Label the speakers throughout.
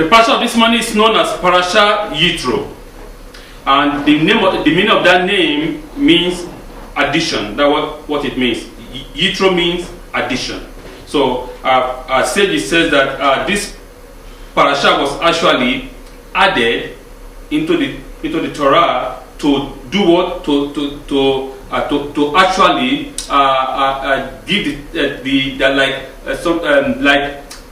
Speaker 1: The parasha of this morning is known as Parasha Yitro. And the meaning of that name means addition. That's what it means. Yitro means addition. So Sage says that this parasha was actually added into the Torah to do what? To actually give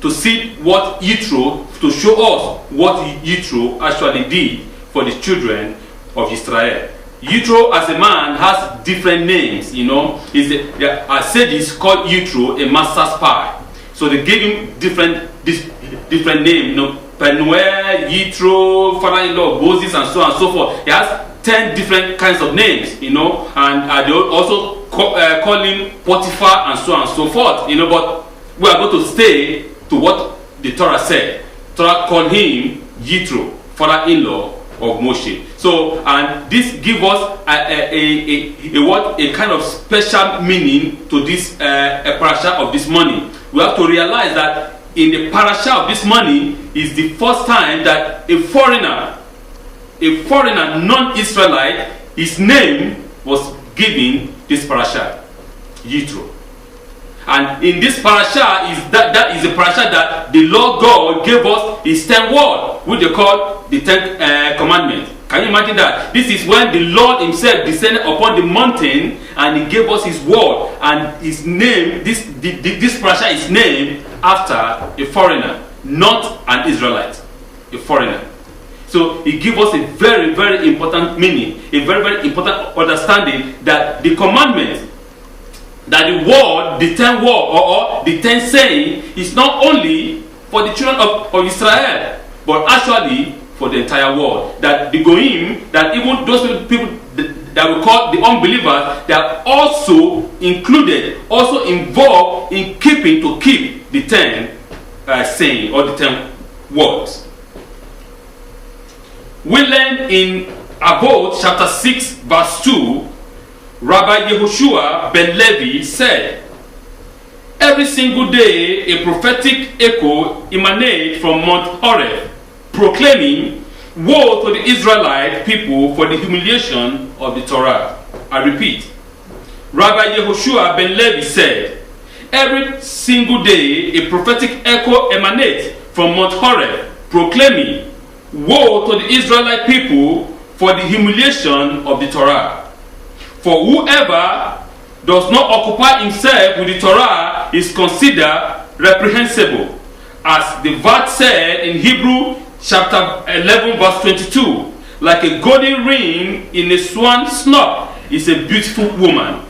Speaker 1: to see what Yitro, to show us what Yitro actually did for the children of Israel. Yitro as a man has different names, sages called Yitro a master spy. So they gave him different names, Penuel, Yitro, father-in-law, Moses, and so on and so forth. He has 10 different kinds of names, and they also call him Potiphar and so on and so forth, but we are going to stay to what the Torah said. Torah called him Yitro, father-in-law of Moshe. So, and this gives us a kind of special meaning to this parasha of this morning. We have to realize that in the parasha of this morning is the first time that a foreigner, non-Israelite, his name was given this parasha, Yitro. And in this parasha that is a parasha that the Lord God gave us his 10 words, which they call the 10 commandments. Can you imagine that? This is when the Lord himself descended upon the mountain and he gave us his word, and his name, this parasha is named after a foreigner, not an Israelite, a foreigner. So it gives us a very, very important meaning, a very, very important understanding that the commandment, that the word, the 10 word or the 10 saying is not only for the children of Israel, but actually for the entire world. That the goyim, that even those people that we call the unbelievers, they are also included, also involved in keep the 10 saying or the 10 words. We learn in Avot chapter 6 verse 2, Rabbi Yehoshua ben Levi said, "Every single day a prophetic echo emanates from Mount Horeb, proclaiming, 'Woe to the Israelite people for the humiliation of the Torah.'" I repeat, Rabbi Yehoshua ben Levi said, "Every single day a prophetic echo emanates from Mount Horeb, proclaiming, 'Woe to the Israelite people for the humiliation of the Torah.' For whoever does not occupy himself with the Torah is considered reprehensible, as the verse said in Hebrew chapter 11 verse 22, 'Like a golden ring in a swan's snout is a beautiful woman,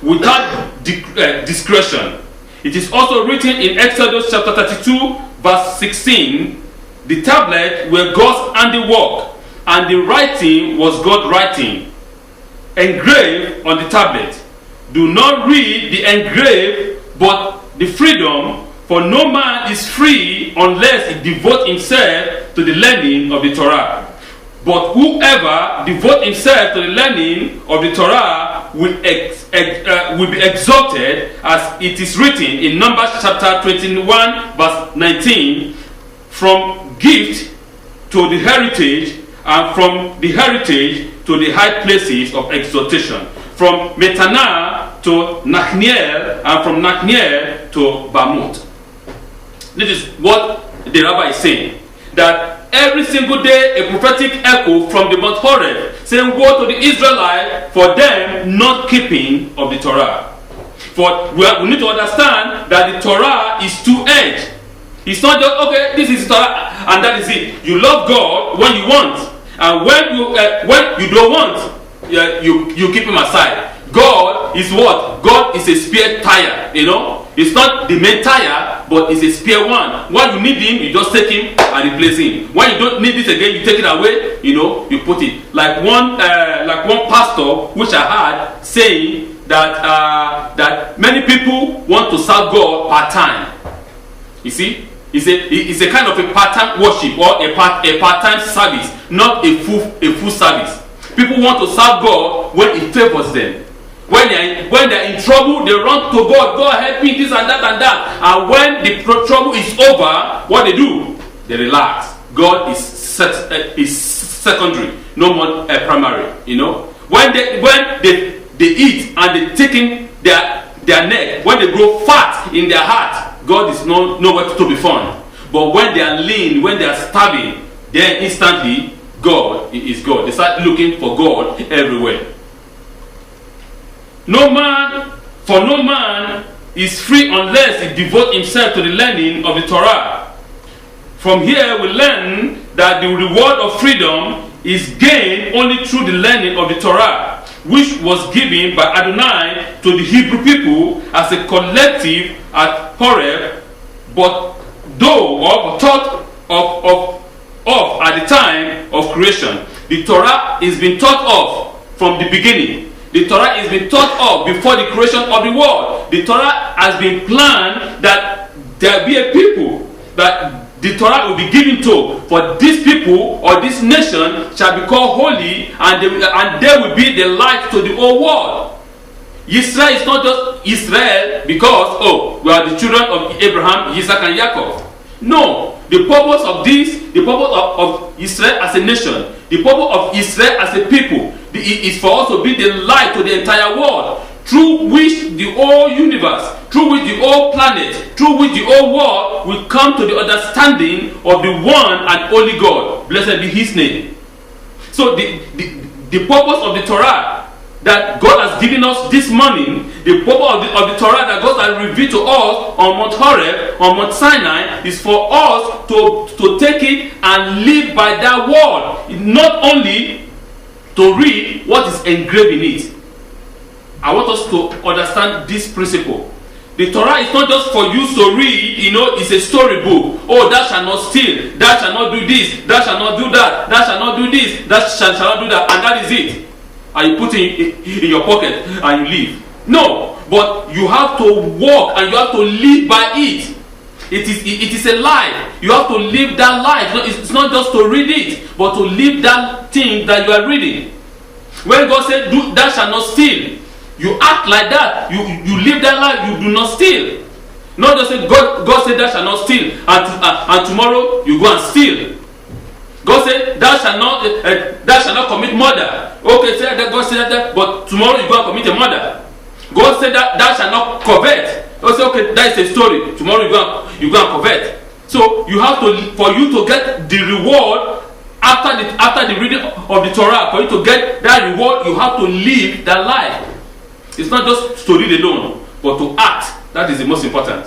Speaker 1: without discretion.' It is also written in Exodus chapter 32 verse 16, 'The tablet were God's handiwork, and the writing was God's writing, engraved on the tablet. Do not read the engraved, but the freedom, for no man is free unless he devote himself to the learning of the Torah. But whoever devote himself to the learning of the Torah will be exalted, as it is written in Numbers chapter 21 verse 19, 'From gift to the heritage, and from the heritage to the high places of exaltation, from Metana to Nachniel, and from Nachniel to Bamoth.'" This is what the rabbi is saying, that every single day a prophetic echo from the Mount Horeb saying, "Woe to the Israelites for them not keeping of the Torah." For we need to understand that the Torah is two-edged. It's not just, okay, this is Torah and that is it. You love God when you want, and when you don't want, you keep him aside. God is what? God is a spare tire, It's not the main tire, but it's a spare one. When you need him, you just take him and replace him. When you don't need it again, you take it away, you put it. Like one pastor, which I heard saying that many people want to serve God part-time. You see? It's a kind of a part-time worship or a part-time service, not a full service. People want to serve God when it favors them. When they're in trouble, they run to God. God help me, this and that and that. And when the trouble is over, what they do? they relax. God is secondary, no more primary. You know, when they eat and they take in their neck, when they grow fat in their heart, God is nowhere to be found. But when they are lean, when they are starving, then instantly God is God. They start looking for God everywhere. No man is free unless he devotes himself to the learning of the Torah. From here we learn that the reward of freedom is gained only through the learning of the Torah, which was given by Adonai to the Hebrew people as a collective at Horeb, but thought of at the time of creation. The Torah is being thought of from the beginning. The Torah is being thought of before the creation of the world. The Torah has been planned that there be a people that the Torah will be given to, for these people or this nation shall be called holy, and they will be the light to the whole world. Israel is not just Israel because we are the children of Abraham, Isaac, and Jacob. No, the purpose of this, the purpose of Israel as a nation, the purpose of Israel as a people, is for us to be the light to the entire world, through which the whole universe, through which the whole planet, through which the whole world will come to the understanding of the one and only God. Blessed be His name. So the purpose of the Torah that God has given us this morning, the purpose of the Torah that God has revealed to us on Mount Horeb, on Mount Sinai, is for us to take it and live by that word. Not only to read what is engraved in it. I want us to understand this principle. The Torah is not just for you to read, it's a storybook. Oh, thou shalt not steal, thou shalt not do this, thou shalt not do that, thou shalt not do this, thou shalt not do that, and that is it. And you put it in your pocket and you leave. No, but you have to walk and you have to live by it. It is a life. You have to live that life. It's not just to read it, but to live that thing that you are reading. When God said, thou shalt not steal, you act like that. You live that life. You do not steal. Not just say God said thou shalt not steal, and tomorrow you go and steal. God said thou shalt not commit murder. Okay, say that God said that, but tomorrow you go and commit a murder. God said that thou shalt not covet. God said, okay, that is a story. Tomorrow you go and covet. So you have to, for you to get the reward after the reading of the Torah, for you to get that reward, you have to live that life. It's not just to read alone, but to act. That is the most important.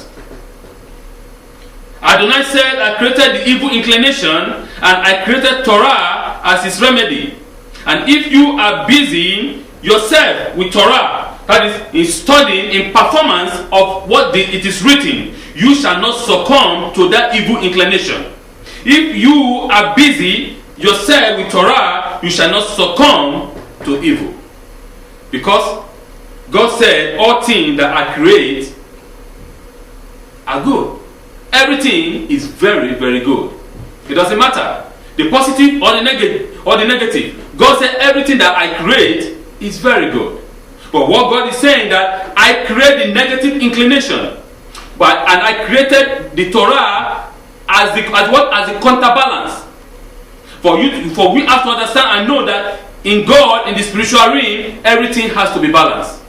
Speaker 1: Adonai said, I created the evil inclination, and I created Torah as its remedy. And if you are busy yourself with Torah, that is, in studying, in performance of what it is written, you shall not succumb to that evil inclination. If you are busy yourself with Torah, you shall not succumb to evil. Because God said, all things that I create are good. Everything is very, very good. It doesn't matter the positive or the negative. God said everything that I create is very good. But what God is saying, that I create the negative inclination, and I created the Torah as a counterbalance. For we have to understand and know that in God, in the spiritual realm, everything has to be balanced.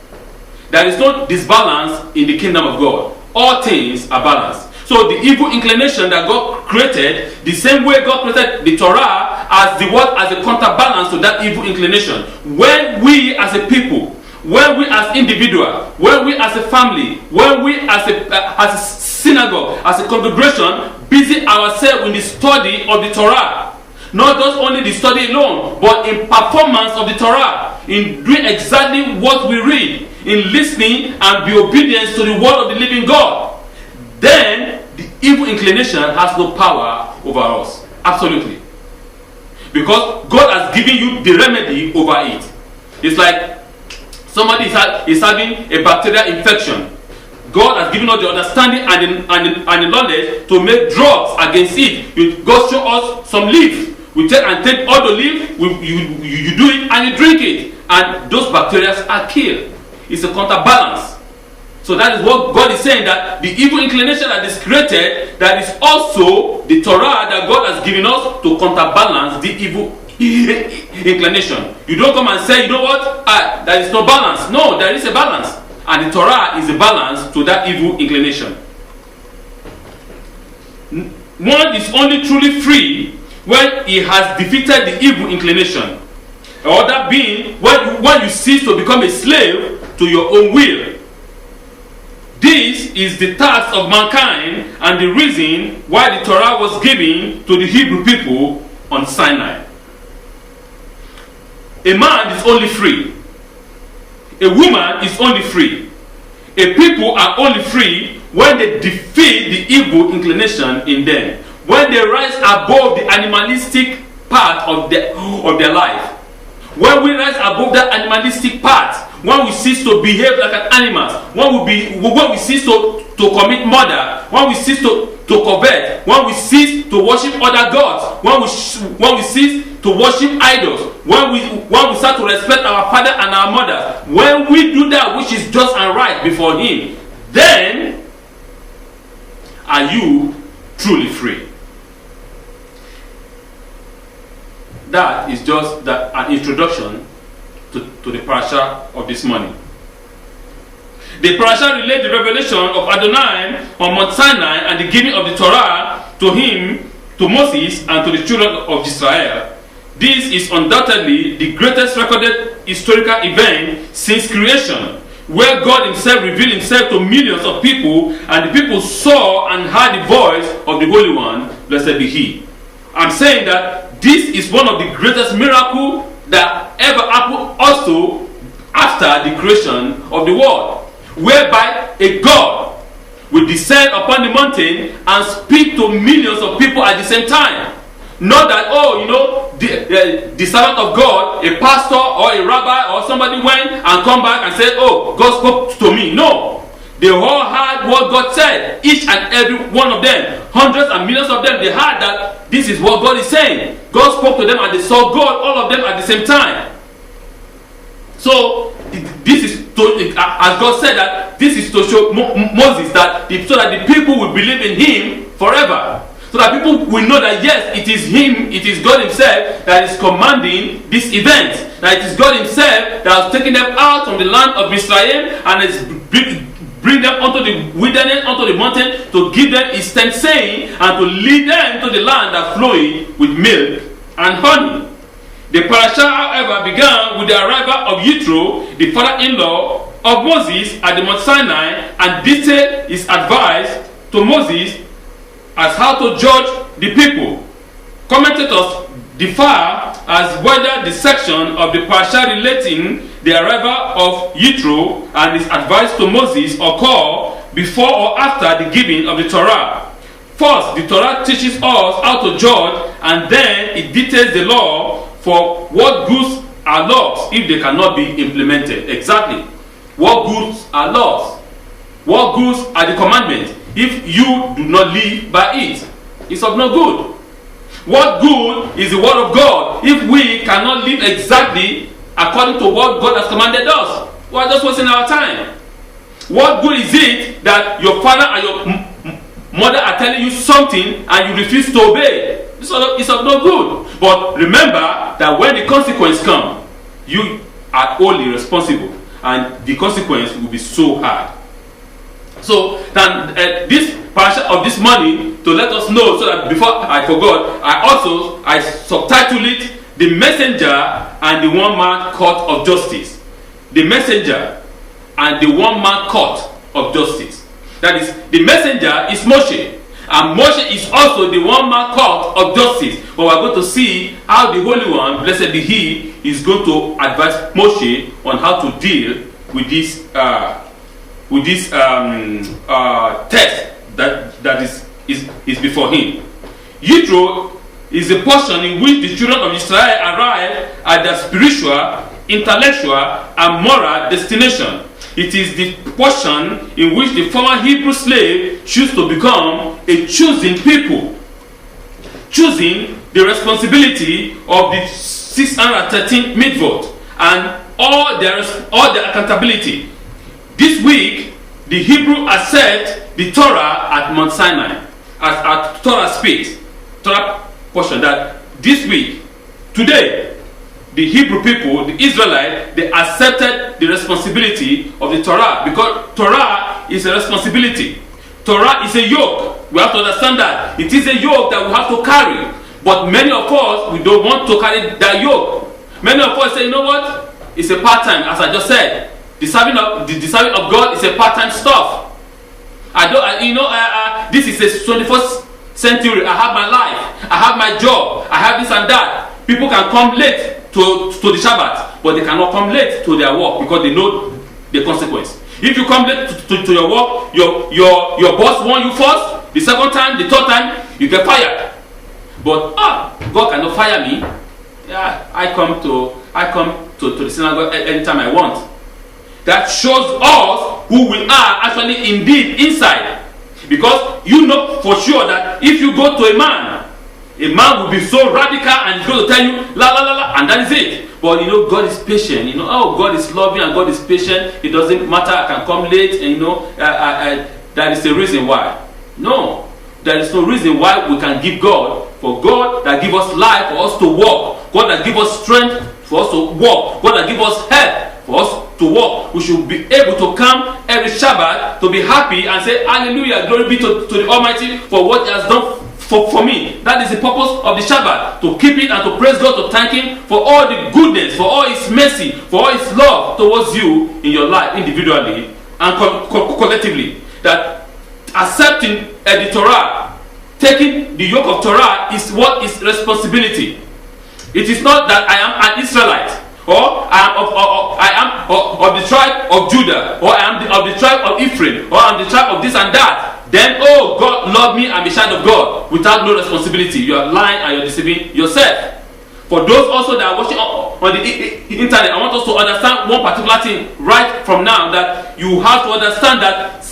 Speaker 1: There is no disbalance in the kingdom of God. All things are balanced. So the evil inclination that God created, the same way God created the Torah as a counterbalance to that evil inclination. When we as a people, when we as individuals, when we as a family, when we as a synagogue, as a congregation, busy ourselves in the study of the Torah. Not just only the study alone, but in performance of the Torah, in doing exactly what we read, in listening and be obedient to the word of the living God. Then the evil inclination has no power over us. Absolutely. Because God has given you the remedy over it. It's like somebody is having a bacterial infection. God has given us the understanding and the knowledge to make drugs against it. God show us some leaves. We take all the leaves, you do it and you drink it. And those bacteria are killed. It's a counterbalance. So that is what God is saying, that the evil inclination that is created, that is also the Torah that God has given us to counterbalance the evil inclination. You don't come and say, you know what, there is no balance. No, there is a balance. And the Torah is a balance to that evil inclination. One is only truly free when he has defeated the evil inclination. Or that being, when you cease to become a slave to your own will. This is the task of mankind and the reason why the Torah was given to the Hebrew people on Sinai. A man is only free. A woman is only free. A people are only free when they defeat the evil inclination in them. When they rise above the animalistic part of their life. When we rise above that animalistic part, when we cease to behave like an animal, when we cease to commit murder, when we cease to covet, when we cease to worship other gods, when we cease to worship idols, when we start to respect our father and our mother, when we do that which is just and right before Him, then are you truly free. That is just an introduction to the parasha of this morning. The parasha relates the revelation of Adonai on Mount Sinai and the giving of the Torah to him, to Moses, and to the children of Israel. This is undoubtedly the greatest recorded historical event since creation, where God Himself revealed Himself to millions of people, and the people saw and heard the voice of the Holy One, blessed be He. I'm saying that this is one of the greatest miracles that ever happened also after the creation of the world, whereby a God will descend upon the mountain and speak to millions of people at the same time. Not that, the servant of God, a pastor or a rabbi or somebody went and come back and said, oh, God spoke to me. No. They all heard what God said. Each and every one of them, hundreds and millions of them, they heard that this is what God is saying. God spoke to them and they saw God, all of them at the same time. So, this is as God said that this is to show Moses that so that the people will believe in Him forever. So that people will know that yes, it is Him, it is God Himself that is commanding this event. That it is God Himself that has taken them out from the land of Israel and is bring them onto the wilderness, onto the mountain, to give them His tent saying, and to lead them to the land that flowing with milk and honey. The parasha, however, began with the arrival of Yitro, the father-in-law of Moses, at the Mount Sinai, and detailed his advice to Moses as how to judge the people. Commentators differ as whether the section of the parasha relating the arrival of Yitro and his advice to Moses occur before or after the giving of the Torah. First, the Torah teaches us how to judge, and then it details the law for what goods are laws if they cannot be implemented. Exactly. What goods are laws? What goods are the commandments if you do not live by it? It's of no good. What good is the word of God if we cannot live exactly according to what God has commanded us? We are just wasting our time. What good is it that your father and your mother are telling you something and you refuse to obey? It's of no good. But remember that when the consequence comes, you are wholly responsible, and the consequence will be so hard. So then this parasha of this morning, to let us know, so that before I forgot, I subtitled it The Messenger and the One-Man Court of Justice. The Messenger and the One-Man Court of Justice. That is, the messenger is Moshe, and Moshe is also the one-man court of justice. But we are going to see how the Holy One, blessed be He, is going to advise Moshe on how to deal with this test that is before him. Yitro is a portion in which the children of Israel arrive at their spiritual, intellectual, and moral destination. It is the portion in which the former Hebrew slave choose to become a chosen people, choosing the responsibility of the 613 mitzvot and all their accountability. This week the Hebrew accept the Torah at Mount Sinai, at Torah space, Torah portion, that this week, today, the Hebrew people, the Israelites, they accepted the responsibility of the Torah, because Torah is a responsibility. Torah is a yoke. We have to understand that. It is a yoke that we have to carry. But many of us, we don't want to carry that yoke. Many of us say, you know what? It's a part-time, as I just said. The serving of God is a part-time stuff. This is a 21st century. I have my life. I have my job. I have this and that. People can come late to the Shabbat, but they cannot come late to their work because they know the consequence. If you come late to your work, your boss warn you first, the second time, the third time, you get fired. But God cannot fire me. Yeah, I come to the synagogue anytime I want. That shows us who we are actually indeed inside. Because you know for sure that if you go to a man will be so radical and he's going to tell you la la la la, and that is it. But God is patient. God is loving and God is patient. It doesn't matter, I can come late, and that is the reason why. No, there is no reason why we can give God. For God that give us life for us to walk, God that give us strength for us to walk, God that give us help for us to walk. We should be able to come every Shabbat to be happy and say hallelujah, glory be to the Almighty for what He has done for me. That is the purpose of the Shabbat, to keep it and to praise God, to thank Him for all the goodness, for all His mercy, for all His love towards you in your life individually and collectively. That accepting the Torah, taking the yoke of Torah is what is responsibility. It is not that I am an Israelite, or I am of the tribe of Judah, or I am of the tribe of Ephraim, or I am the tribe of this and that. Then, God love me, I'm a child of God, without no responsibility. You are lying and you're deceiving yourself. For those also that are watching on the internet, I want us to understand one particular thing right from now, that you have to understand that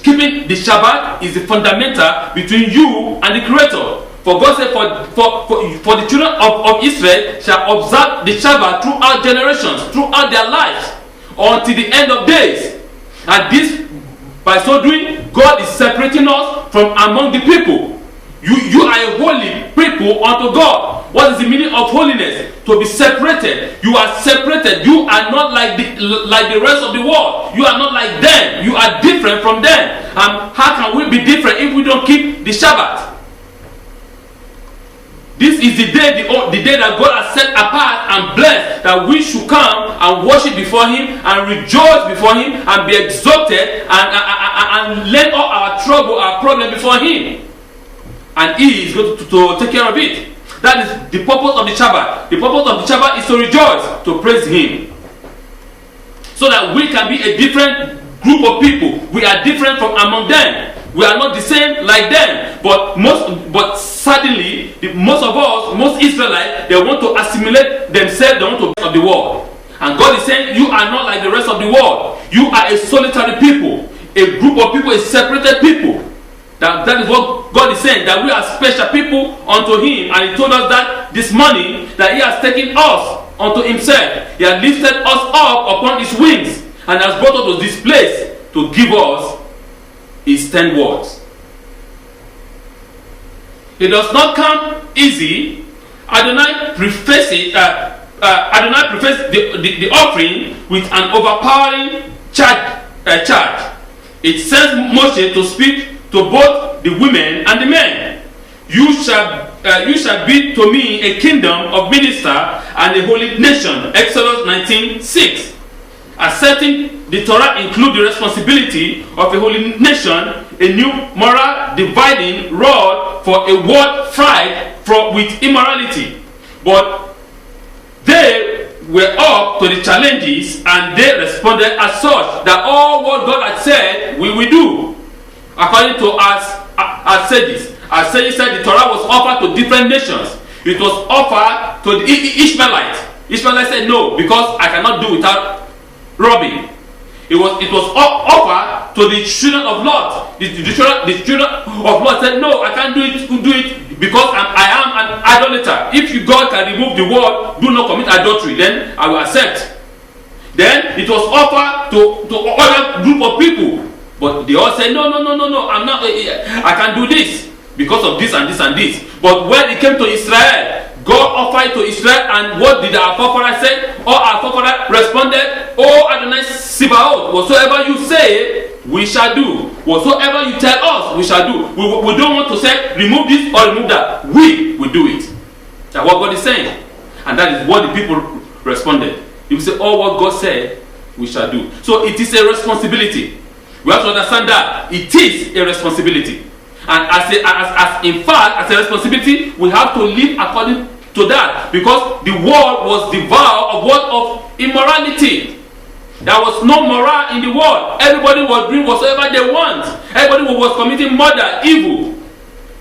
Speaker 1: keeping the Shabbat is the fundamental between you and the Creator. For God said, for the children of Israel shall observe the Shabbat throughout generations, throughout their lives, until the end of days. And this, by so doing, God is separating us from among the people. You are a holy people unto God. What is the meaning of holiness? To be separated. You are separated. You are not like the rest of the world. You are not like them. You are different from them. And how can we be different if we don't keep the Shabbat? This is the day that God has set apart and blessed, that we should come and worship before Him and rejoice before Him and be exalted and let all our trouble, our problem before Him. And He is going to take care of it. That is the purpose of the Shabbat. The purpose of the Shabbat is to rejoice, to praise Him. So that we can be a different group of people. We are different from among them. We are not the same like them. But suddenly, most of us, most Israelites, they want to assimilate themselves, they want to be of the world. And God is saying, you are not like the rest of the world. You are a solitary people. A group of people, a separated people. That is what God is saying, that we are special people unto Him. And He told us that this morning, that He has taken us unto Himself. He has lifted us up upon His wings and has brought us to this place to give us His 10 words. It does not come easy. Adonai preface the offering with an overpowering charge. It sends Moshe to speak to both the women and the men. You shall be to me a kingdom of ministers and a holy nation. Exodus 19:6. Accepting the Torah includes the responsibility of a holy nation, a new moral dividing rod for a world fried with immorality. But they were up to the challenges and they responded as such, that all what God had said we will do. According to our sages. Our sages said the Torah was offered to different nations. It was offered to the Ishmaelites. Ishmaelites said no, because I cannot do without robbing. It was offered to the children of Lot. The children of Lot said no, I can't do it because I am an idolater. If God can remove the word, do not commit adultery, then I will accept. Then it was offered to other group of people. But they all say, no, I'm not, I can do this because of this and this and this. But when it came to Israel, God offered to Israel, and what did our forefathers say? All our forefathers responded, "Oh Adonai Sibaot, whatsoever you say, we shall do. Whatsoever you tell us, we shall do." We don't want to say, remove this or remove that. We will do it. That's what God is saying. And that is what the people responded. They will say, all what God said, we shall do. So it is a responsibility. We have to understand that it is a responsibility. And as in fact, as a responsibility, we have to live according to that, because the world was devoured of what? Of immorality. There was no morale in the world. Everybody was doing whatsoever they want. Everybody was committing murder, evil.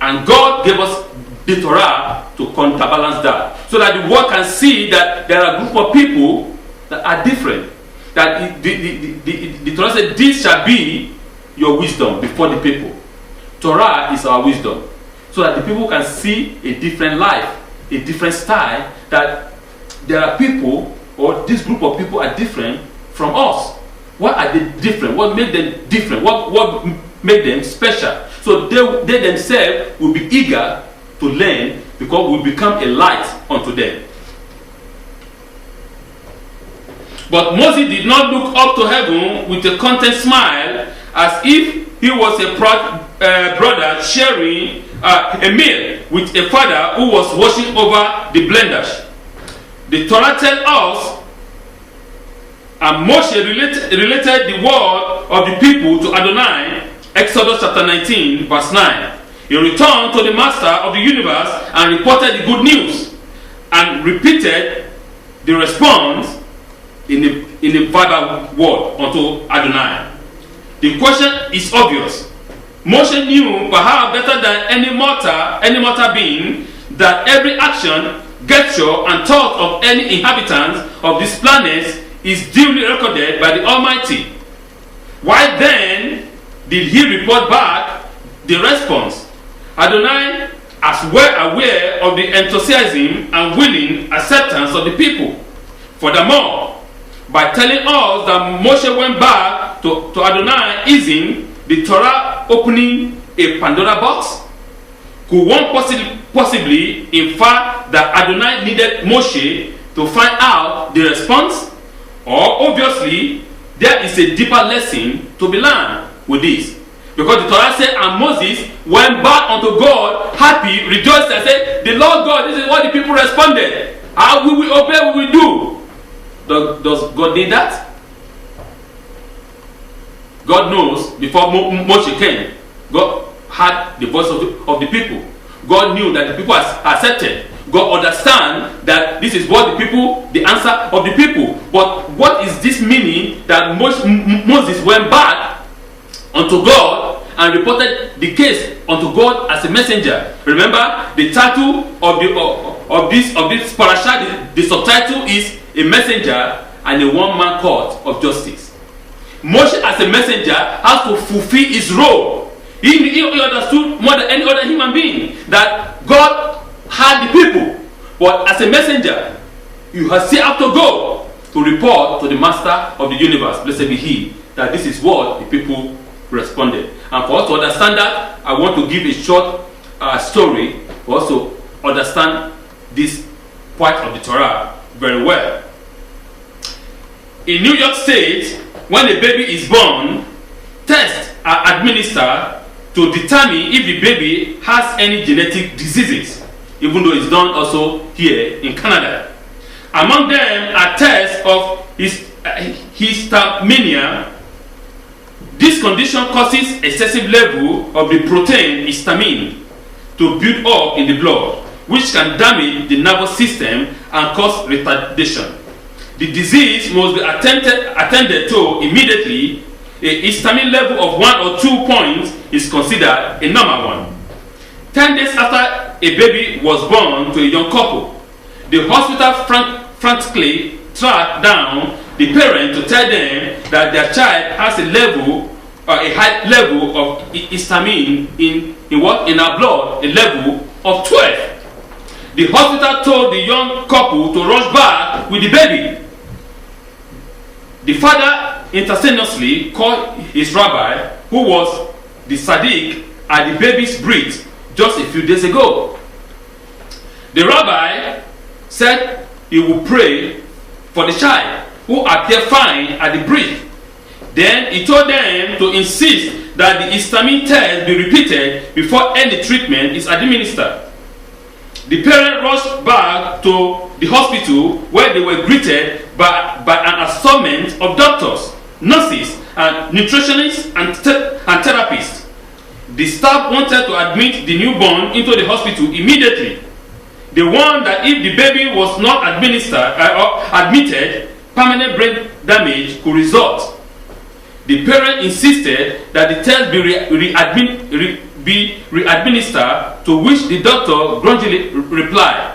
Speaker 1: And God gave us the Torah to counterbalance that, so that the world can see that there are a group of people that are different. That the Torah said, "This shall be your wisdom before the people." Torah is our wisdom, so that the people can see a different life, a different style, that there are people, or this group of people are different from us. What are they different? What made them different? What made them special? So they themselves will be eager to learn, because we become a light unto them. But Moses did not look up to heaven with a content smile, as if he was a brother sharing a meal with a father who was washing over the blenders. The Torah tells us, and Moshe related the word of the people to Adonai, Exodus chapter 19, verse 9. He returned to the master of the universe and reported the good news, and repeated the response in a verbal word unto Adonai. The question is obvious. Moshe knew perhaps better than any mortal being, that every action, gesture, and thought of any inhabitant of this planet is duly recorded by the Almighty. Why then did he report back the response? Adonai, as well aware of the enthusiasm and willing acceptance of the people. Furthermore, by telling us that Moshe went back to Adonai, isn't the Torah opening a Pandora box? Could one possibly infer that Adonai needed Moshe to find out the response? Or obviously, there is a deeper lesson to be learned with this. Because the Torah said, and Moses went back unto God, happy, rejoiced, and said, "The Lord God," this is what the people responded. "How will we obey, what we do?" Does God need that? God knows before Moshe came, God had the voice of the people. God knew that the people accepted. God understand that this is what the answer of the people. But what is this meaning that Moses went back unto God and reported the case unto God as a messenger? Remember, the title of this parasha, the subtitle is a messenger and a one-man court of justice. Moshe as a messenger has to fulfill his role. He understood more than any other human being that God had the people. But as a messenger, you still have to go to report to the master of the universe, blessed be he, that this is what the people responded. And for us to understand that, I want to give a short story for us to understand this part of the Torah very well. In New York State, when a baby is born, tests are administered to determine if the baby has any genetic diseases, even though it's done also here in Canada. Among them are tests of histamine. This condition causes excessive level of the protein histamine to build up in the blood, which can damage the nervous system and cause retardation. The disease must be attended to immediately. A histamine level of 1 or 2 points is considered a normal one. 10 days after a baby was born to a young couple, the hospital frantically tracked down the parent to tell them that their child has a high level of histamine in our blood, a level of 12. The hospital told the young couple to rush back with the baby. The father instantaneously called his rabbi who was the Sadiq at the baby's breath just a few days ago. The rabbi said he would pray for the child who appeared fine at the breath. Then he told them to insist that the histamine test be repeated before any treatment is administered. The parent rushed back to the hospital where they were greeted by an assortment of doctors, nurses, and nutritionists and therapists. The staff wanted to admit the newborn into the hospital immediately. They warned that if the baby was not admitted, permanent brain damage could result. The parent insisted that the test be re-administered, to which the doctor grudgingly replied,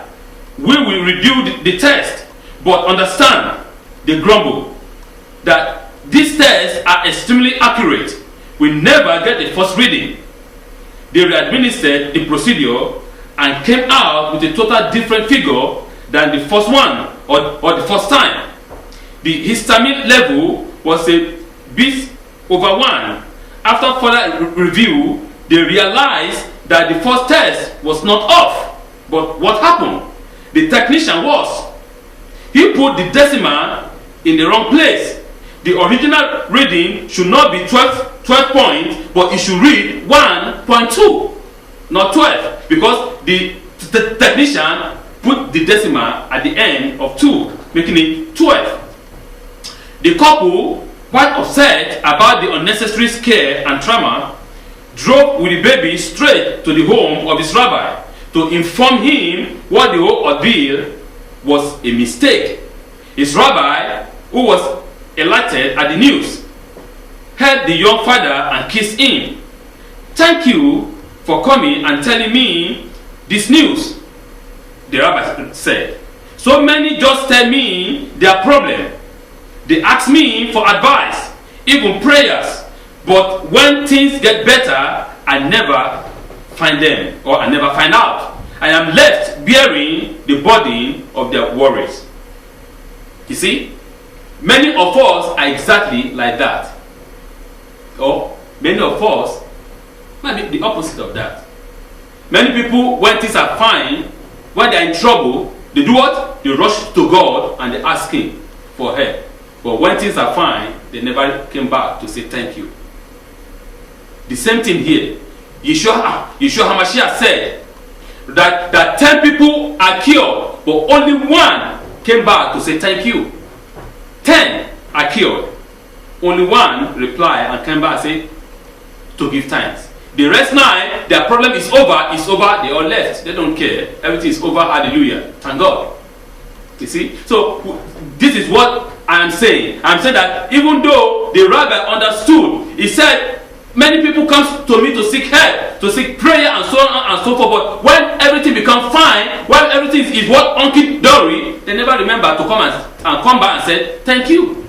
Speaker 1: "We will redo the test, but understand," they grumbled, "that these tests are extremely accurate. We never get a first reading." They re-administered the procedure and came out with a total different figure than the first one or the first time. The histamine level was a bit/1. After further review, they realized that the first test was not off. But what happened? The technician was. He put the decimal in the wrong place. The original reading should not be 12 points, but it should read 1.2, not 12, because the technician put the decimal at the end of 2, making it 12. The couple, quite upset about the unnecessary scare and trauma, drove with the baby straight to the home of his rabbi to inform him what the whole ordeal was a mistake. His rabbi, who was elated at the news, held the young father and kissed him. "Thank you for coming and telling me this news," the rabbi said. "So many just tell me their problem. They ask me for advice, even prayers, but when things get better, I never find them, or I never find out. I am left bearing the burden of their worries." You see, many of us are exactly like that. Or many of us might be the opposite of that. Many people, when things are fine, when they are in trouble, they do what? They rush to God and they ask Him for help. But when things are fine, they never came back to say thank you. The same thing here. Yeshua HaMashiach said that 10 people are cured, but only one came back to say thank you. 10 are cured. Only one replied and came back and said to give thanks. The rest 9, their problem is over, they all left. They don't care. Everything is over, hallelujah. Thank God. You see? So this is what I am saying. I'm saying that even though the rabbi understood, he said, many people come to me to seek help, to seek prayer and so on and so forth, but when everything becomes fine, when everything is what hunky-dory, they never remember to come and come back and say, thank you.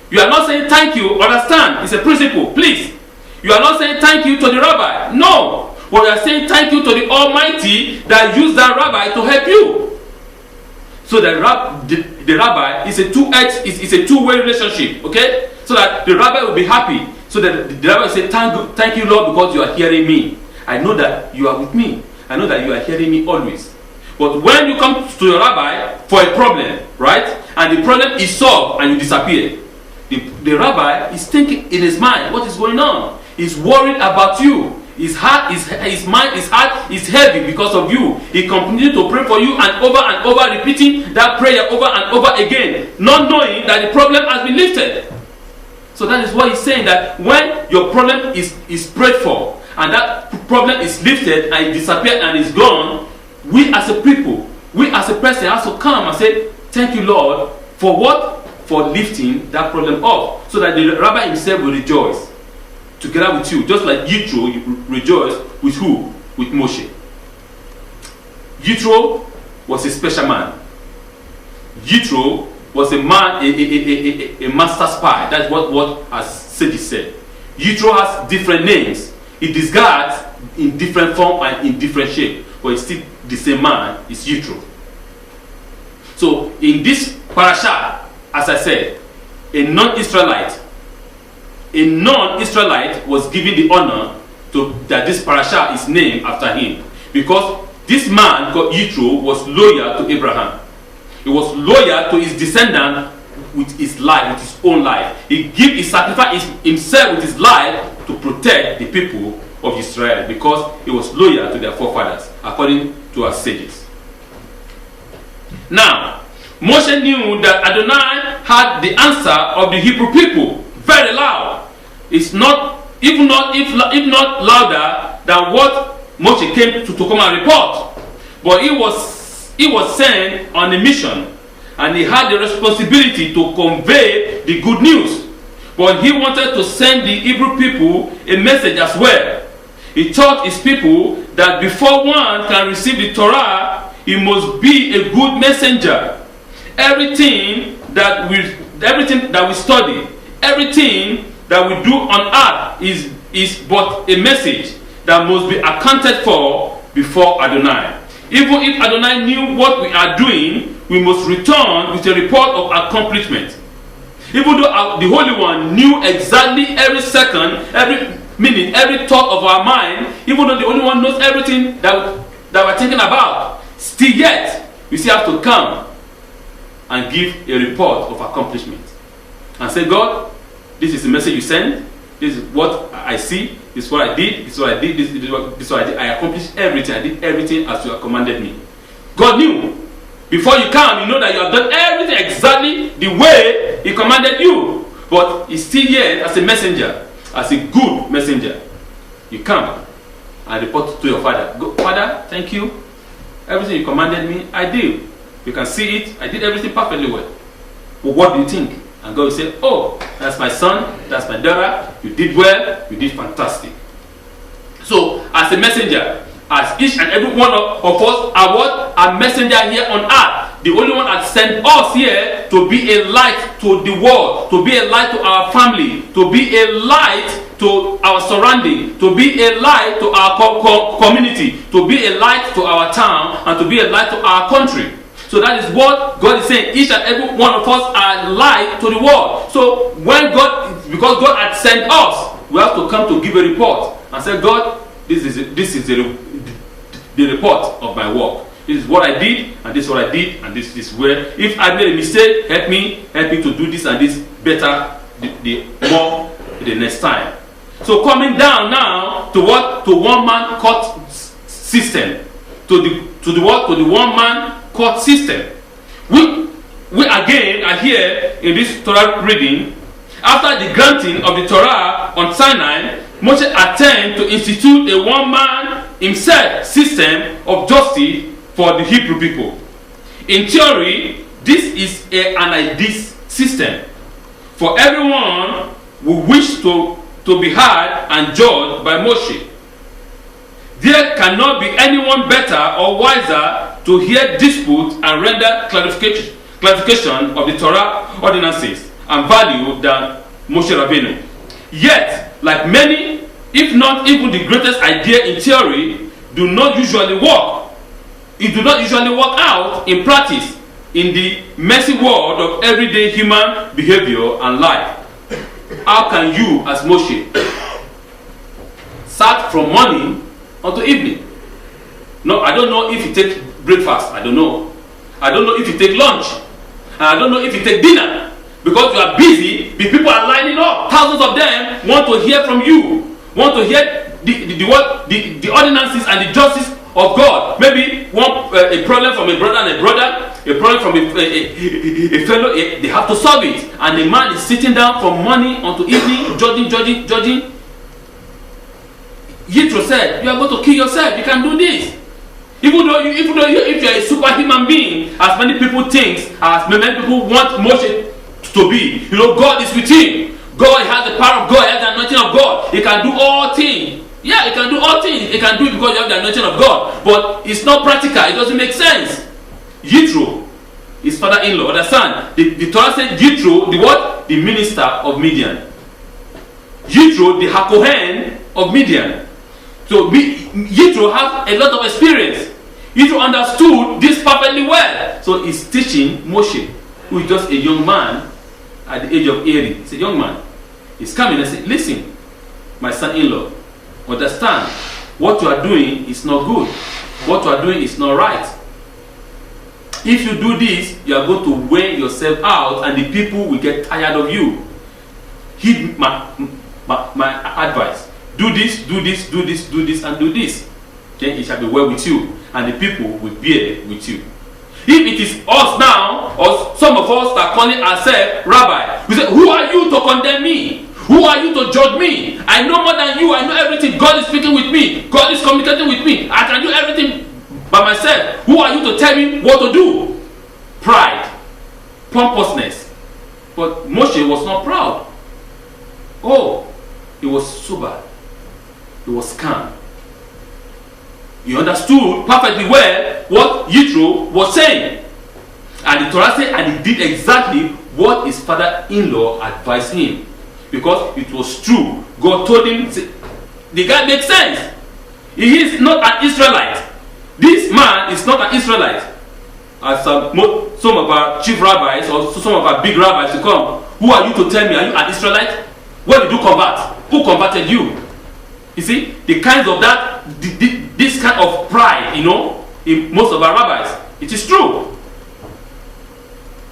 Speaker 1: You are not saying thank you, understand, it's a principle, please. You are not saying thank you to the rabbi, no. But you are saying thank you to the Almighty that used that rabbi to help you. So the rabbi is a two-way relationship, okay? So that the rabbi will be happy. So that the rabbi will say, thank you, Lord, because you are hearing me. I know that you are with me. I know that you are hearing me always. But when you come to your rabbi for a problem, right? And the problem is solved and you disappear. The rabbi is thinking in his mind, what is going on? He's worried about you. His mind, his heart is heavy because of you. He continues to pray for you and over, repeating that prayer over and over again, not knowing that the problem has been lifted. So that is what he's saying, that when your problem is prayed for and that problem is lifted and it disappeared and is gone, we as a people, we as a person have to come and say, thank you, Lord, for what? For lifting that problem off, so that the rabbi himself will rejoice together with you, just like Yitro rejoiced with who? With Moshe. Yitro was a special man. Yitro was a man, a master spy. That's what as Sage said. Yitro has different names. He disguised in different form and in different shape, but it's still the same man. It's Yitro. So in this parasha, as I said, a non-Israelite a non-Israelite was given the honor to that this parasha is named after him, because this man called Yitro was loyal to Abraham. He was loyal to his descendant with his life, with his own life. He sacrificed himself with his life to protect the people of Israel, because he was loyal to their forefathers, according to our sages. Now, Moshe knew that Adonai had the answer of the Hebrew people very loud. It's not, if not louder than what Moshe came to come and report. But he was sent on a mission, and he had the responsibility to convey the good news. But he wanted to send the Hebrew people a message as well. He taught his people that before one can receive the Torah, he must be a good messenger. Everything that we study, everything that we do on earth is but a message that must be accounted for before Adonai. Even if Adonai knew what we are doing, we must return with a report of accomplishment. Even though the Holy One knew exactly every second, every minute, every thought of our mind, even though the Holy One knows everything that we're thinking about, still yet, we still have to come and give a report of accomplishment. And say, God, this is the message you send, this is what I see, this is what I did, this is what I did, this is what I did. I accomplished everything, I did everything as you have commanded me. God knew. Before you come, you know that you have done everything exactly the way He commanded you. But He's still here as a messenger, as a good messenger. You come and report to your father. Go, Father, thank you. Everything you commanded me, I did. You can see it. I did everything perfectly well. But what do you think? And God will say, oh, that's my son, that's my daughter. You did well, you did fantastic. So, as a messenger, as each and every one of us are what? A messenger here on earth. The only one that sent us here to be a light to the world, to be a light to our family, to be a light to our surrounding, to be a light to our community, to be a light to our town, and to be a light to our country. So that is what God is saying. Each and every one of us are light to the world. So because God had sent us, we have to come to give a report and say, God, this is the report of my work. This is what I did, and this is what I did, and this is where. If I made a mistake, help me to do this and this better, the more the next time. So coming down now to what? To one man court system. To the one man court system. We again are here in this Torah reading. After the granting of the Torah on Sinai, Moshe attempted to institute a one-man himself system of justice for the Hebrew people. In theory, this is an ideal system for everyone who wishes to be heard and judged by Moshe. There cannot be anyone better or wiser to hear dispute and render clarification of the Torah ordinances and value than Moshe Rabbeinu. Yet, like many, if not even the greatest idea in theory, do not usually work. It do not usually work out in practice in the messy world of everyday human behavior and life. How can you, as Moshe, start from morning until evening? No, I don't know if you take breakfast. I don't know. I don't know if you take lunch. And I don't know if you take dinner. Because you are busy, the people are lining up. Thousands of them want to hear from you. Want to hear the ordinances and the justice of God. Maybe a problem from a brother and a brother, a problem from a fellow, they have to solve it. And the man is sitting down from morning until evening, judging. Yitro said, you are going to kill yourself. You can do this. Even though if you are a superhuman being, as many people think, as many people want Moshe to be, God is with him. God has the power of God, he has the anointing of God. He can do all things. Yeah, he can do all things. He can do it because you have the anointing of God. But it's not practical. It doesn't make sense. Yitro, his father-in-law, understand? The Torah said Yitro, the what? The minister of Midian. Yitro, the Hakohen of Midian. So Yitro has a lot of experience. Yitro understood this perfectly well. So he's teaching Moshe, who is just a young man at the age of 80. He's a young man. He's coming and said, listen, my son-in-law, understand, what you are doing is not good. What you are doing is not right. If you do this, you are going to wear yourself out and the people will get tired of you. Heed my advice. Do this, do this, do this, do this, and do this. Then it shall be well with you, and the people will bear with you. If it is us now, or some of us that are calling ourselves rabbi, we say, who are you to condemn me? Who are you to judge me? I know more than you. I know everything. God is speaking with me. God is communicating with me. I can do everything by myself. Who are you to tell me what to do? Pride, pompousness. But Moshe was not proud. Oh, he was sober. He was calm. He understood perfectly well what Yitro was saying. And the Torah said, and he did exactly what his father-in-law advised him. Because it was true. God told him, the guy makes sense. He is not an Israelite. This man is not an Israelite. As some of our chief rabbis or some of our big rabbis to come, who are you to tell me, are you an Israelite? Where did you convert? Who converted you? You see, the kinds of that, this kind of pride, in most of our rabbis, it is true.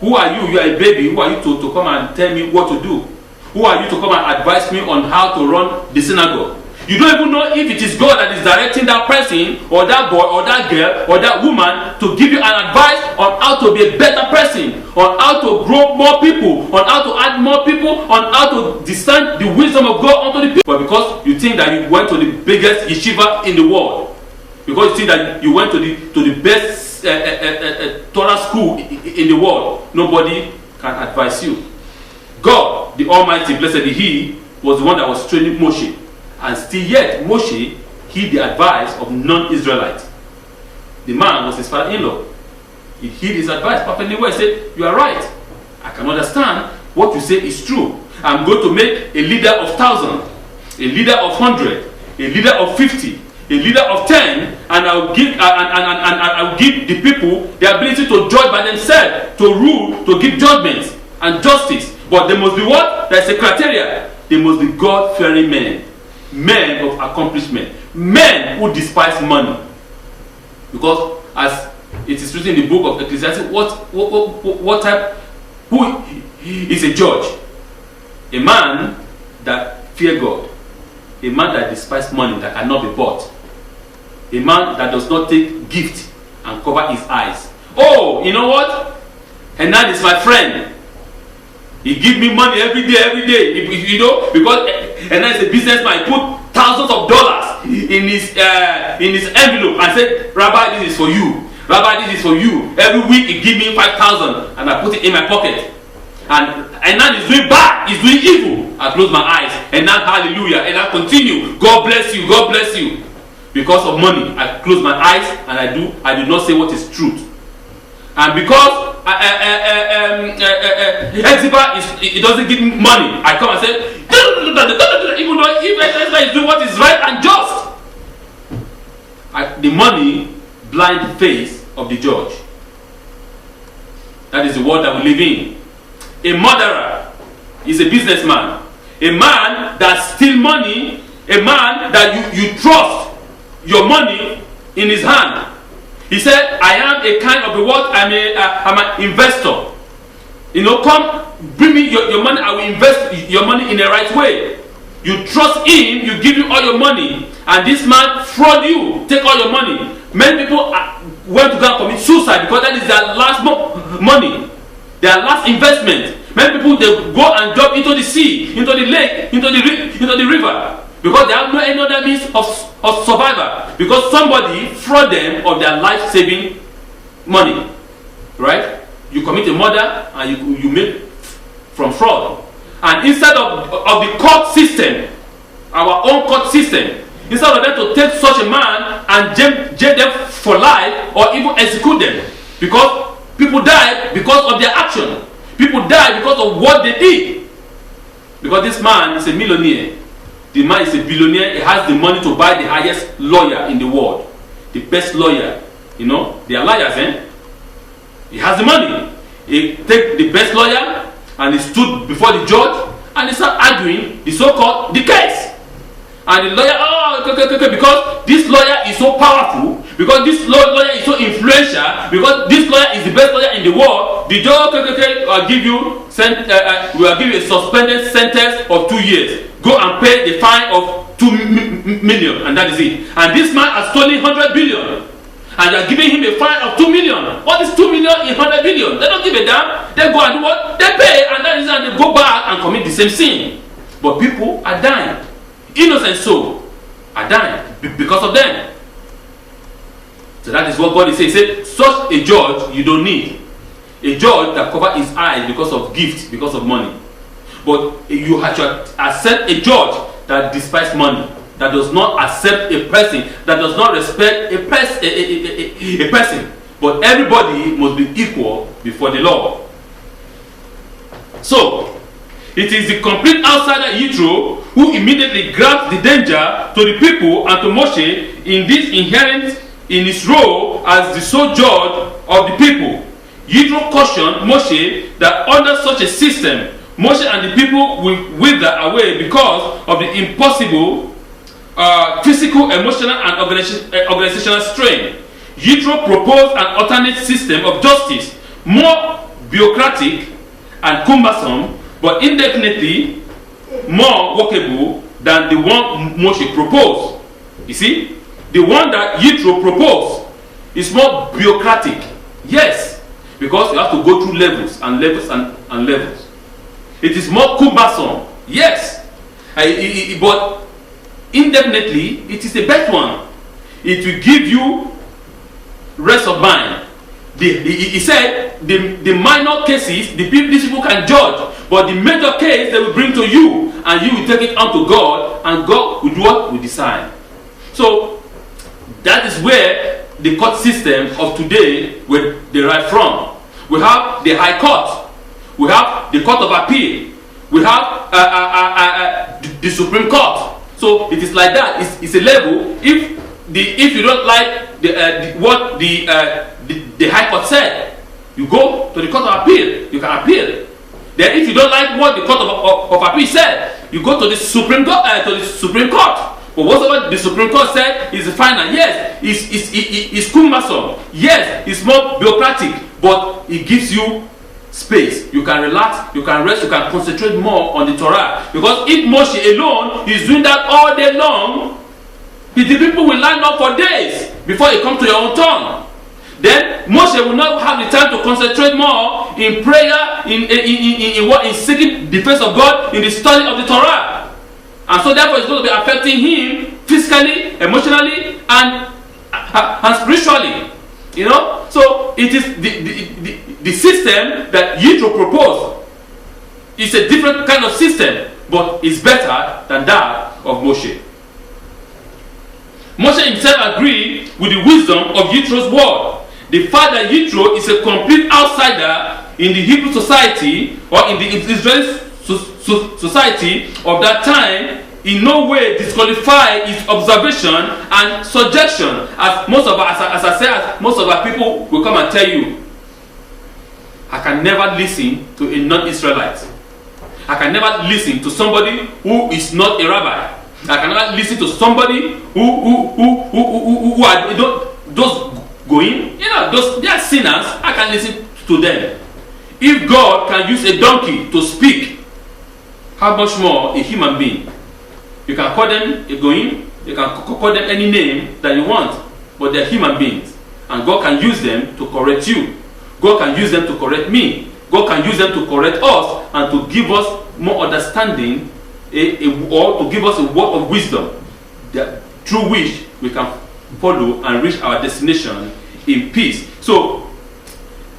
Speaker 1: Who are you? You are a baby. Who are you to come and tell me what to do? Who are you to come and advise me on how to run the synagogue? You don't even know if it is God that is directing that person or that boy or that girl or that woman to give you an advice on how to be a better person, on how to grow more people, on how to add more people, on how to discern the wisdom of God unto the people. But because you think that you went to the biggest yeshiva in the world, because you think that you went to the best Torah school in the world, nobody can advise you. God, the Almighty, blessed be He, was the one that was training Moshe. And still yet, Moshe heed the advice of non-Israelites. The man was his father-in-law. He heed his advice perfectly well. He said, you are right. I can understand what you say is true. I'm going to make a leader of 1,000, a leader of 100, a leader of 50, a leader of 10, and I'll give the people the ability to judge by themselves, to rule, to give judgments and justice. But they must be what? There's a criteria. They must be God-fearing men. Men of accomplishment, men who despise money. Because as it is written in the book of Ecclesiastes, what type, who is a judge? A man that fear God, a man that despises money that cannot be bought, a man that does not take gift and cover his eyes. Oh, you know what? Henan is my friend. He give me money every day. Because Henan is a businessman. He put thousands of dollars in his envelope and said, Rabbi, this is for you. Rabbi, this is for you. Every week he give me 5,000 and I put it in my pocket. And Henan is doing bad. He's doing evil. I close my eyes. Henan, hallelujah. And I continue. God bless you. God bless you. Because of money, I close my eyes and I do not say what is truth. And because Hezekiah it doesn't give me money, I come and say, even though Hezekiah is doing what is right and just. The money blind the face of the judge. That is the world that we live in. A murderer is a businessman. A man that steals money, a man that you trust your money in his hand. He said, I am a kind of a what? I'm an investor. Come bring me your money. I will invest your money in the right way. You trust him, you give him all your money, and this man fraud you, take all your money. Many people went to go and commit suicide because that is their last money, their last investment. Many people, they go and jump into the sea, into the lake, into the river, because they have no any other means of survival, because somebody fraud them of their life-saving money. Right? You commit a murder and you make from fraud. And instead of the court system, our own court system, instead of them to take such a man and jail them for life or even execute them, because people die because of their action. People die because of what they did. Because this man is a millionaire. The man is a billionaire. He has the money to buy the highest lawyer in the world. The best lawyer. They are liars, He has the money. He take the best lawyer and he stood before the judge and they start arguing the so-called the case. And the lawyer, okay, because this lawyer is so powerful, because this lawyer is so influential, because this lawyer is the best lawyer in the world, the judge, will give you a suspended sentence of 2 years. Go and pay the fine of 2 million, and that is it. And this man has stolen 100 billion, and you are giving him a fine of 2 million. What is 2 million in 100 billion? They don't give a damn. They go and do what? They pay, and that is, and they go back and commit the same sin. But people are dying. Innocent souls are dying because of them. So that is what God is saying. He said, such a judge you don't need. A judge that covers his eyes because of gifts, because of money. But you have to accept a judge that despises money, that does not accept a person, that does not respect a person. But everybody must be equal before the law. So, it is the complete outsider Yitro who immediately grabs the danger to the people and to Moshe in this inherent in his role as the sole judge of the people. Yitro cautioned Moshe that under such a system, Moshe and the people will wither away because of the impossible physical, emotional, and organizational strain. Yitro proposed an alternate system of justice, more bureaucratic and cumbersome, but indefinitely more workable than the one Moshe proposed. You see, the one that Yitro proposed is more bureaucratic. Yes, because you have to go through levels and levels and levels. It is more cumbersome. Yes, but indefinitely it is the best one. It will give you rest of mind. He said the minor cases these people can judge, but the major case they will bring to you, and you will take it unto God, and God will do what? Will decide. So that is where the court system of today will derive from. We have the High Court, we have the Court of Appeal, we have the Supreme Court. So it is like that. It's a level. If you don't like what the High Court said, you go to the Court of Appeal. You can appeal. Then, if you don't like what the Court of Appeal said, you go to the Supreme Court. But whatever the Supreme Court said is the final. Yes, it's cumbersome. Yes, it's more bureaucratic, but it gives you space. You can relax, you can rest, you can concentrate more on the Torah. Because if Moshe alone is doing that all day long, the people will line up for days before it comes to your own turn. Then Moshe will not have the time to concentrate more in prayer, in seeking the face of God, in the study of the Torah. And so therefore it's going to be affecting him physically, emotionally, and spiritually. You know? So it is the system that Yitro proposed. It's a different kind of system, but it's better than that of Moshe. Moshe himself agreed with the wisdom of Yitro's word. The fact that Yitro is a complete outsider in the Hebrew society or in the Israeli society of that time in no way disqualify his observation and suggestion, as most of our people will come and tell you. I can never listen to a non-Israelite. I can never listen to somebody who is not a rabbi. I can never listen to somebody who are those going, they are sinners. I can listen to them. If God can use a donkey to speak, how much more a human being? You can call them a goyim, you can call them any name that you want, but they are human beings, and God can use them to correct you. God can use them to correct me. God can use them to correct us and to give us more understanding, or to give us a word of wisdom that through which we can follow and reach our destination in peace. So,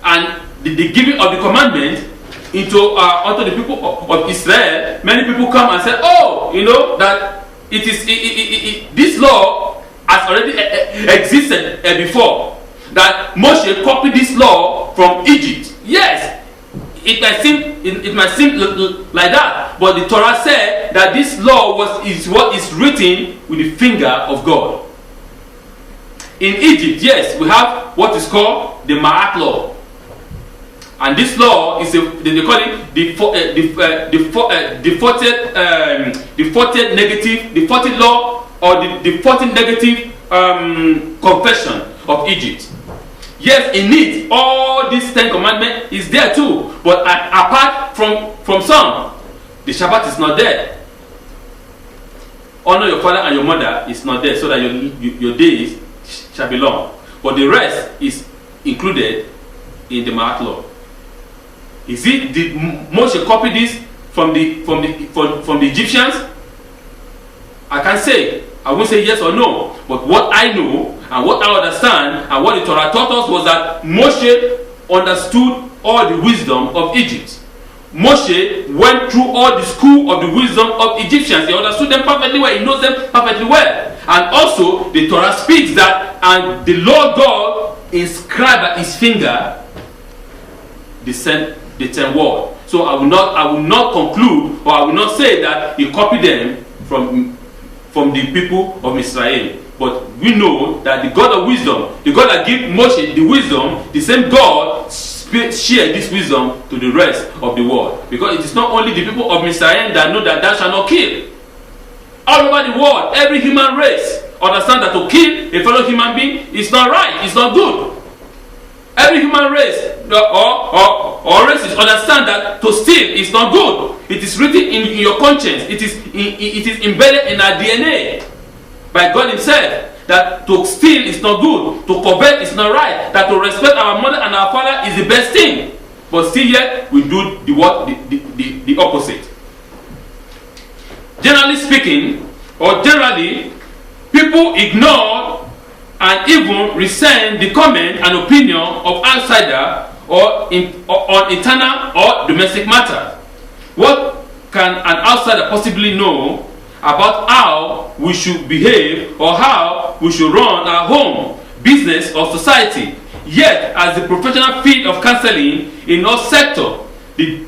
Speaker 1: and the giving of the commandment unto the people of Israel, many people come and say, that this law has already existed before. That Moshe copied this law from Egypt. Yes, it might seem like that, but the Torah said that this law is what is written with the finger of God. In Egypt, yes, we have what is called the Ma'at law. And this law is they call it the 40th negative, the 40th law, or the 40th negative confession of Egypt. Yes, in it, all these 10 commandments is there too, but apart from some, the Shabbat is not there. Honor your father and your mother is not there, so that your days shall be long. But the rest is included in the Ma'at law. Is it, did Moshe copy this from the Egyptians? I can't say. I won't say yes or no. But what I know and what I understand and what the Torah taught us was that Moshe understood all the wisdom of Egypt. Moshe went through all the school of the wisdom of Egyptians. He understood them perfectly well. He knows them perfectly well. And also, the Torah speaks that, and the Lord God inscribed at his finger the 10 words. So I will not conclude, or I will not say that he copied them from the people of Israel. But we know that the God of wisdom, the God that gave Moshe the wisdom, the same God share this wisdom to the rest of the world. Because it is not only the people of Israel that know that thou shalt not kill. All over the world, every human race understand that to kill a fellow human being is not right, it's not good. Every human race or races understand that to steal is not good. It is written in your conscience. It is embedded in our DNA by God himself. That to steal is not good, to covet is not right, that to respect our mother and our father is the best thing. But still yet, we do the opposite. Generally speaking, or generally, people ignore and even resent the comment and opinion of outsider on internal or domestic matters. What can an outsider possibly know about how we should behave or how we should run our home, business, or society? Yet, as the professional field of counseling in all sectors, the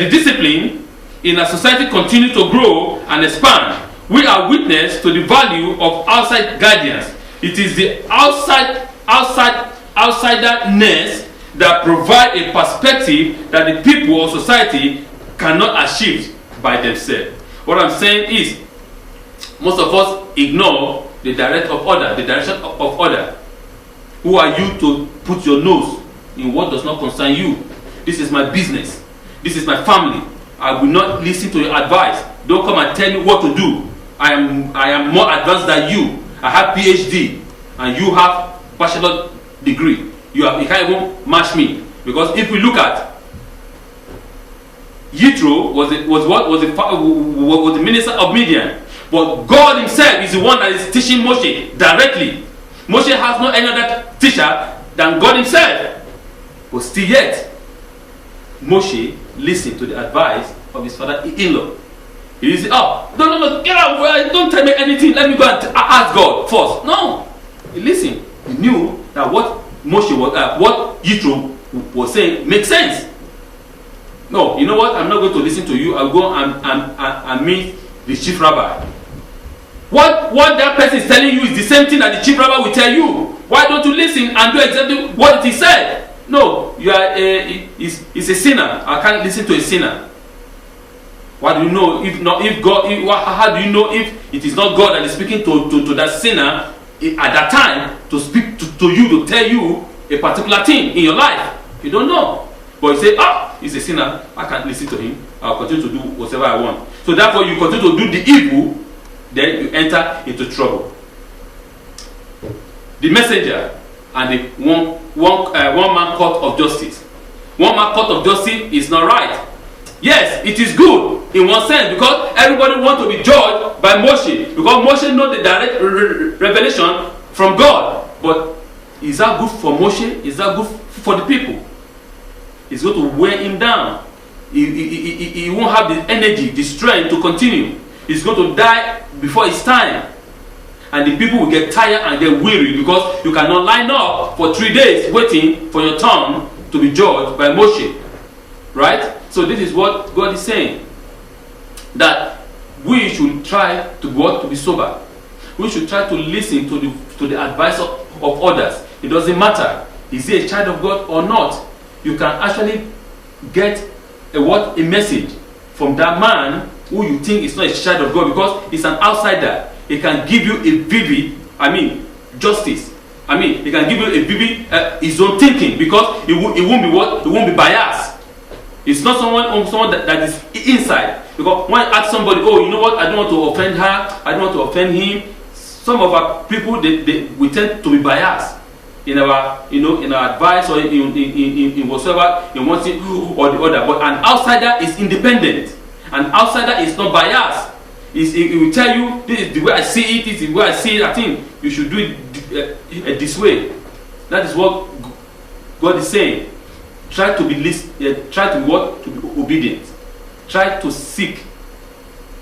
Speaker 1: discipline in our society continues to grow and expand. We are witness to the value of outside guardians. It is the outsiderness that provide a perspective that the people or society cannot achieve by themselves. What I'm saying is, most of us ignore the direction of order. Who are you to put your nose in what does not concern you? This is my business. This is my family. I will not listen to your advice. Don't come and tell me what to do. I am more advanced than you. I have PhD and you have bachelor degree. You can't even match me. Because if we look at Yitro was the minister of Midian, but God himself is the one that is teaching Moshe directly. Moshe has no any other teacher than God himself. But still yet, Moshe listened to the advice of his father-in-law. He said, "Oh, no, get out! Don't tell me anything. Let me go and ask God first." No, he listened. He knew that what Yitro was saying makes sense. No, you know what? I'm not going to listen to you. I'll go and meet the chief rabbi. What that person is telling you is the same thing that the chief rabbi will tell you. Why don't you listen and do exactly what he said? No, you are he's a sinner. I can't listen to a sinner. What do you know if God? How do you know if it is not God that is speaking to that sinner at that time to speak to you, to tell you a particular thing in your life? You don't know. But you say, he's a sinner. I can't listen to him. I'll continue to do whatever I want. So therefore, you continue to do the evil, then you enter into trouble. The messenger and the one man court of justice. One man court of justice is not right. Yes, it is good in one sense because everybody wants to be judged by Moshe because Moshe knows the direct revelation from God. But is that good for Moshe? Is that good for the people? It's going to wear him down. He won't have the energy, the strength to continue. He's going to die before his time. And the people will get tired and get weary because you cannot line up for 3 days waiting for your turn to be judged by Moshe. Right? So this is what God is saying. That we should try to be sober. We should try to listen to the advice of others. It doesn't matter. Is he a child of God or not? you can actually get a message from that man who you think is not a child of God, because he's an outsider. He can give you a vivid, justice. He can give you a vivid his own thinking, because it won't be biased. It's not someone that is inside. Because when I ask somebody, oh, you know what, I don't want to offend her, I don't want to offend him. Some of our people, we tend to be biased in our, in our advice, or in whatsoever, in one thing or the other. But an outsider is independent. An outsider is not biased. It will tell you, this is the way I see it, this is the way I see it. I think you should do it this way. That is what God is saying. Try to be try to what? To be obedient. Try to seek.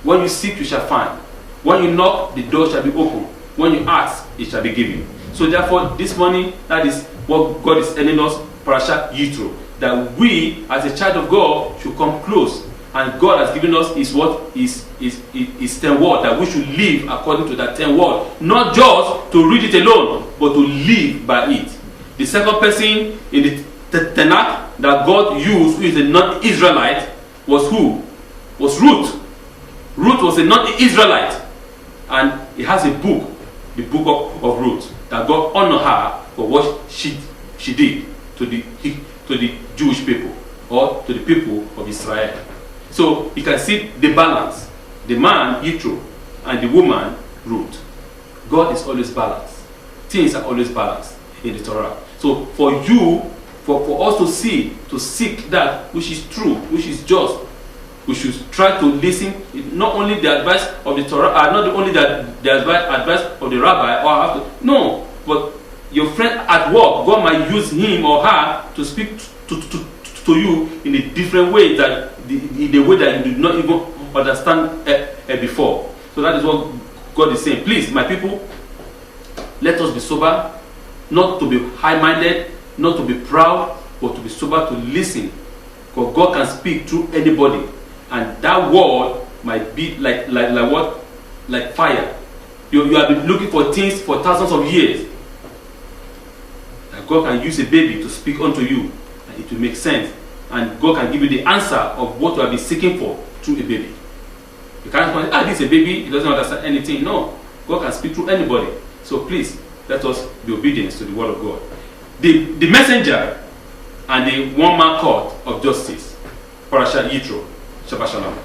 Speaker 1: When you seek, you shall find. When you knock, the door shall be open. When you ask, it shall be given. So therefore, this morning, that is what God is telling us, Parashat Yitro, that we, as a child of God, should come close. And God has given us his 10 word, that we should live according to that 10 word. Not just to read it alone, but to live by it. The second person in the Tanakh that God used, who is a non-Israelite, was who? Was Ruth. Ruth was a non-Israelite. And he has a book, the book of Ruth, that God honored her for what she did to the Jewish people, or to the people of Israel. So you can see the balance. The man, Yitro, and the woman, Ruth. God is always balanced. Things are always balanced in the Torah. So for you, for us to seek that which is true, which is just, we should try to listen, not only the advice of the Torah, not only the advice of the rabbi, no, but your friend at work, God might use him or her to speak to you in a different way, that in a way that you did not even understand before. So that is what God is saying. Please, my people, let us be sober, not to be high-minded, not to be proud, but to be sober, to listen. Because God can speak through anybody. And that word might be like what? Like fire. You have been looking for things for thousands of years. That God can use a baby to speak unto you, and it will make sense. And God can give you the answer of what you have been seeking for through a baby. You can't say, this is a baby, he doesn't understand anything. No. God can speak through anybody. So please, let us be obedient to the word of God. The messenger and the one-man court of justice. Parashat Yitro. Shabbat Shalom.